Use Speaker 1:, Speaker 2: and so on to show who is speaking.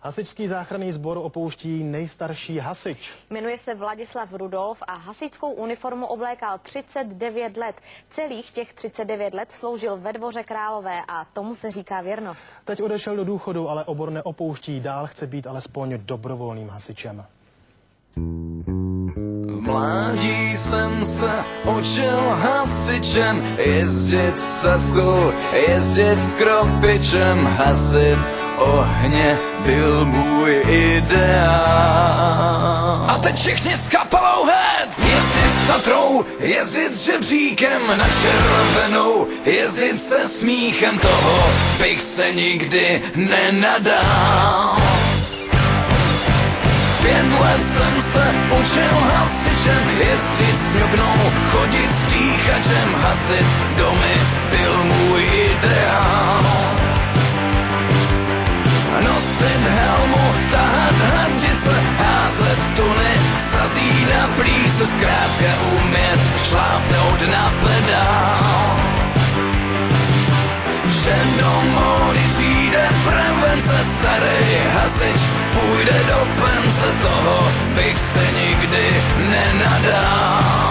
Speaker 1: Hasičský záchranný sbor opouští nejstarší hasič.
Speaker 2: Jmenuje se Vladislav Rudolf a hasičskou uniformu oblékal 39 let. Celých těch 39 let sloužil ve Dvoře Králové a tomu se říká věrnost.
Speaker 1: Teď odešel do důchodu, ale obor neopouští. Dál chce být alespoň dobrovolným hasičem.
Speaker 3: V mládí jsem se učil hasičem, jezdit s ceskou, jezdit s kropičem, hasit ohně byl můj ideál. A teď všichni s kapelou hec! Jezdit s Tatrou, jezdit s žebříkem na červenou, jezdit se smíchem, toho bych se nikdy nenadal. 5 let jsem se učil hasičem, jezdit s ňoknou, chodit s dýchačem, hasit domy byl můj ideál. Nosit helmu, tahat hadice, házet tuny, sazí na plíce, zkrátka umět šlápnout na pedál. Že do módy přijde prevence, starý hasič půjde do pence, toho bych se nikdy nenadal.